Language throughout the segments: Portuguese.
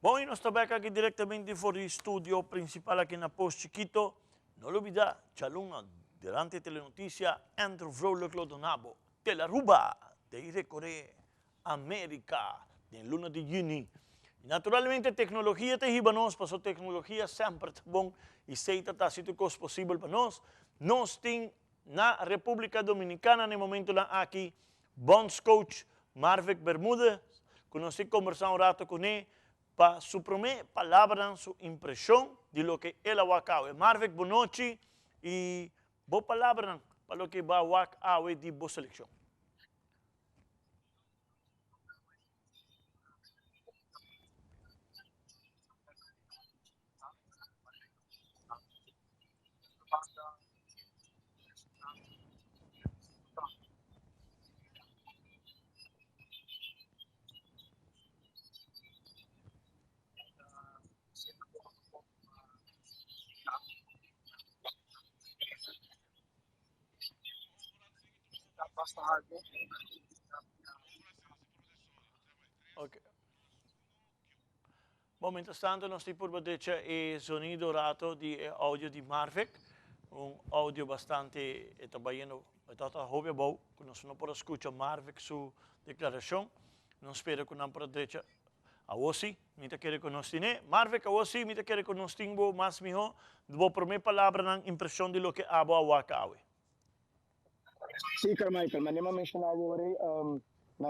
Bom, e nós estamos aqui diretamente fora do estúdio principal aqui na Post Chiquito. Não olvida, chaluna, durante a telenotícia, Andrew Vrolijk Lodonabo, de la Ruba, de recorrer América, em luna de junho. Naturalmente, a tecnologia te riba nós, passou tecnologia sempre é bom e sei que está sendo coisa possível para nós. Nós temos na República Dominicana, no momento lá aqui, Bonds Coach Marvick Bermúdez, que nós conversamos rato com ele, para su primeira palavra, sua impressão de lo que ele vai acabar. Marvick, boa noite e boa palavra para o que vai acabar de boa seleção. Ok. Bom, mientras tanto, nós temos por deixar o sonido rato de áudio de Marvick, áudio bastante trabalhando, está óbvio bom, que nós não podemos escutar Marvick sua declaração, não espero que não podemos deixar a você, me quer que nós tenha, Marvick a você, me quer que nós tenha mais melhor, vou primeira palavra na impressão de lo que abo a wakawe. Sim, Carmichael, mas nem mencionava agora,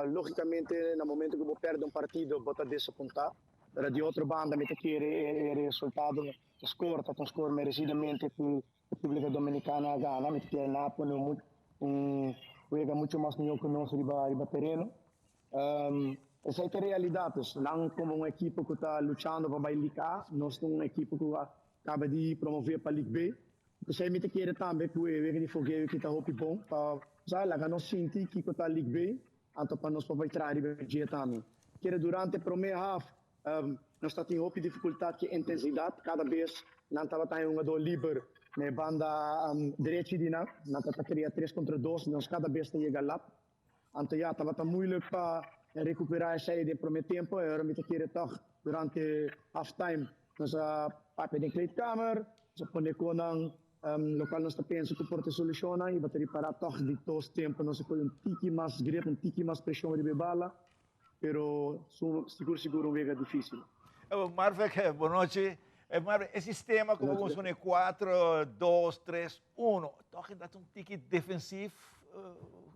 logicamente, no momento que eu perdo partido, vou estar desapontado. Pero de outra banda, me quer o resultado, score, está um score merecidamente que a República Dominicana ganha, me quer Nápoles, juega muito mais melhor que nós riba terreno. Essa é a realidade, não como equipe que está lutando para a Liga A, nós somos uma equipe que acaba de promover para a Liga B. Você me quer também que o de fogueiro que está muito bom, para nós sentir que está a Liga B, então para nós para entrar e também. Que durante a primeira half, nós temos dificuldade de intensidade, cada vez não estava tendo um jogador livre na banda direita de nós estava criar 3 contra 2, nós cada vez chega lá. Então já estava muito para recuperar essa ideia no primeiro tempo, e agora me queria toch durante halftime, nós papel em kleedkamer, nós põe com local nós pensamos que pode solucionar e bater para toch de todo tempo, nós põe tiki mais grip, tiki mais pressão de bala. Pero seguro é difícil. Marvick, boa noite. Marvick, esse sistema, como vamos fazer 4, 2, 3, 1, toch dat um tique defensivo.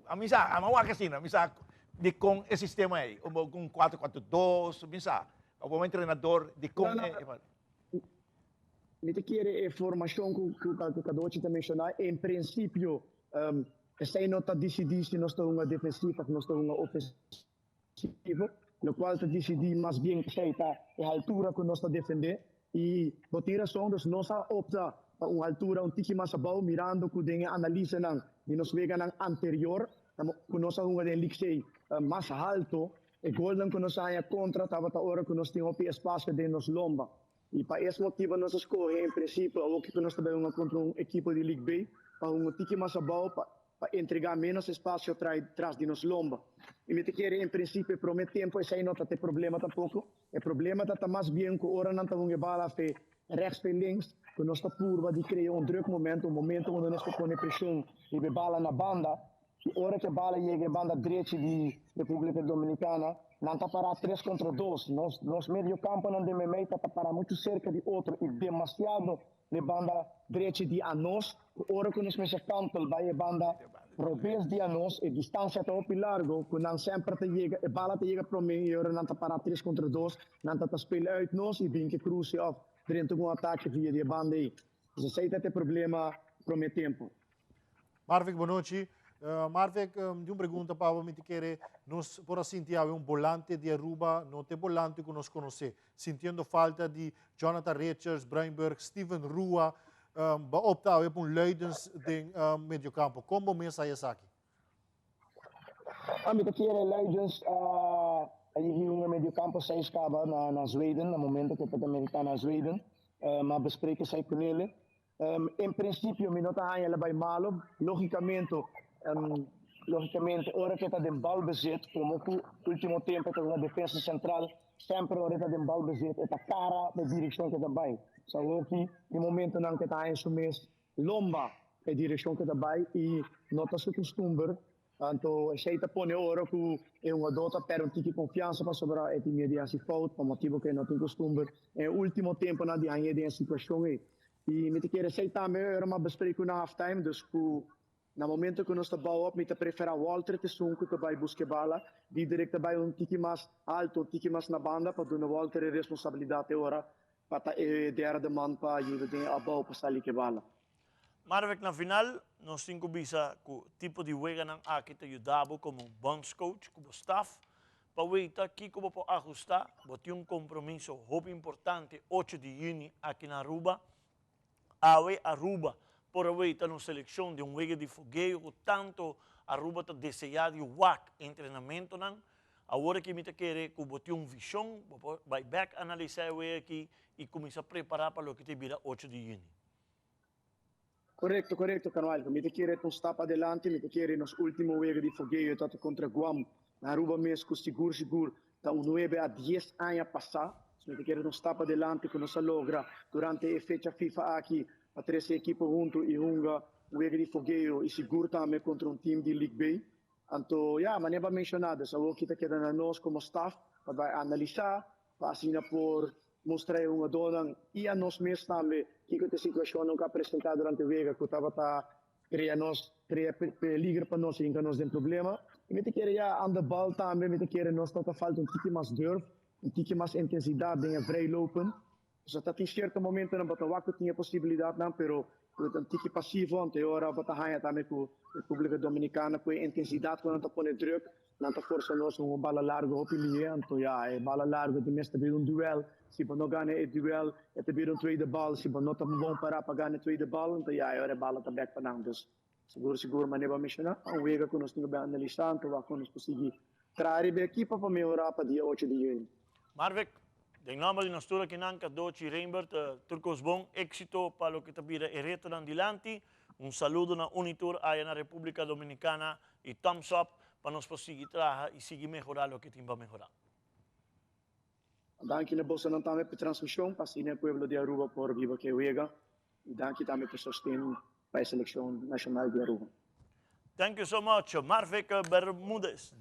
A mim sabe, a mim assim, a mim sabe de com esse sistema aí, com 4, 4, 2, mim sabe. O treinador de com. Me te quer a formação que o Cadoci também mencionou, em princípio, essa não está decidido se nós estamos uma defensiva, se nós estamos uma ofensiva. No qual está decidido mais bem que está a altura que nós está defender e por ter razão nós opta para uma altura um tique mais abaixo mirando que tem analisa não de nós vega não anterior que nós uma de lixe mais alto e golden que nós aí contra estava a hora que nós temos espaço de nos lomba e para esse motivo nós escolhe em princípio o que nós também contra um equipe de Liga B para um tique mais abaixo para entregar menos espaço atrás de nos lomba. E me quer em princípio por muito tempo esse aí não tem problema tampouco. O problema está mais bem que ora não está um bala fe rechts e links, que nós está curva de criar um druk momento, onde nós põe pressão e a bala na banda. E ora que a bala chega a banda direita de República Dominicana, não está para 3 contra 2. Nós meio campo não tem meio está para muito cerca de outro e demasiado de banda direita de a nós. Ora que nós mexe canto vai a banda Robes de nós e distância está muito largo, que não sempre chega, a bala chega para mim e ora não está para 3 contra 2, não está spelen uit nós e bem que cruze off dentro de um ataque via de banda aí. Então, esse é o problema para o tempo. Marvick, boa noite. Marvick, de uma pergunta para o querer, nós por assim sentir volante de Aruba, não tem volante que nós conhecemos, sentindo falta de Jonathan Richards, Breinberg, Steven Rua, optar por Leidens de meio campo. Como mensa essa aqui? A mim que era Leidens, aí um meio campo 6 acaba na Zweden, no momento que o americano na Zweden, mas bespreken sai com ele. Em princípio, me nota aí ela vai malo, logicamente, ora que está de balbezit, como o último tempo tem uma defesa central sempre ahorita de balbezit, eta cara de direcção que também. Só aqui, no momento não que está em sumes, lomba a direção que também e nota se costumber, tanto aceita pone ora que é uma dota per um tique confiança para sobrar e media si fout, por motivo que não tem costumber. É o último tempo na de anhe de situação aí. E me te quer aceitar melhor uma bespreking na halftime, dus no momento que nós estamos me te prefere Walter te sunco que vai buscar bala, di direct vai um tique mais alto, um tique mais na banda, para dar Walter a responsabilidade ora para dar de man para ajudar de abau para sair que bala. Marvek, na final, nós temos visa o tipo de juega ng aqui te ajudava como bonds coach, como staff, para ver aqui como pode ajustar, botar compromisso muito importante, 8 de junho aqui na Aruba, Aruba, por ver na seleção de juega de fogueio, que tanto Aruba está desejado o treinamento, agora que me te quer que botar visão, vai back analisar aqui e começar a preparar para o que te vira 8 de junho. Corretto, Canualco. Mi te chiede un step adelante, mi te chiede nos ultimo week di fogueio tanto contra Guam, na Aruba mesmo, seguro, da 9 a 10 anni a passar. Mi te chiede un step adelante que nos logra durante a fecha FIFA aqui, a 13 equipes junto e um week di fogueio e seguro também contra um time de League B. Então, mas nem para mencionar, só que te queda nós como staff, para analisar, para assim por mostrar uma dona e a nós mesmos também que a situação não apresentada durante o dia que estava a criar peligro para nós e que nós temos problema. E me te queria aan de bal também, me te queria nós está falta tique mais durf, tique mais intensidade em vrij lopen. Dus dat in certo momento não bota wakker tinha possibilidade não, pero um tique passivo ante ora bota hanha também com República Dominicana com intensidade quando está põe druk. Não está força nós bala largo op in então bala largo de mestre vir duel, se não ganha duel, é vir tweede bal, se não tá bom para ganhar tweede bal, então ora bala tá back para dus seguro mas nem vai mencionar, wega que nós temos bem analisar, então vai nós conseguir trazer a equipa para melhorar para dia 8 de junho. Marvek, em nome de nós todos que nanca Doci Reinbert, turcos bom éxito para o que te vira e reto dilante. Saludo na Unitur aí na República Dominicana e thumbs up para nós conseguir trabalhar e seguir melhorar o que tem para melhorar. Danke na bolsa não também para transmissão, para o povo de Aruba por viva que wega. E danke também para sustento para a seleção nacional de Aruba. Thank you so much, Marvek Bermudez.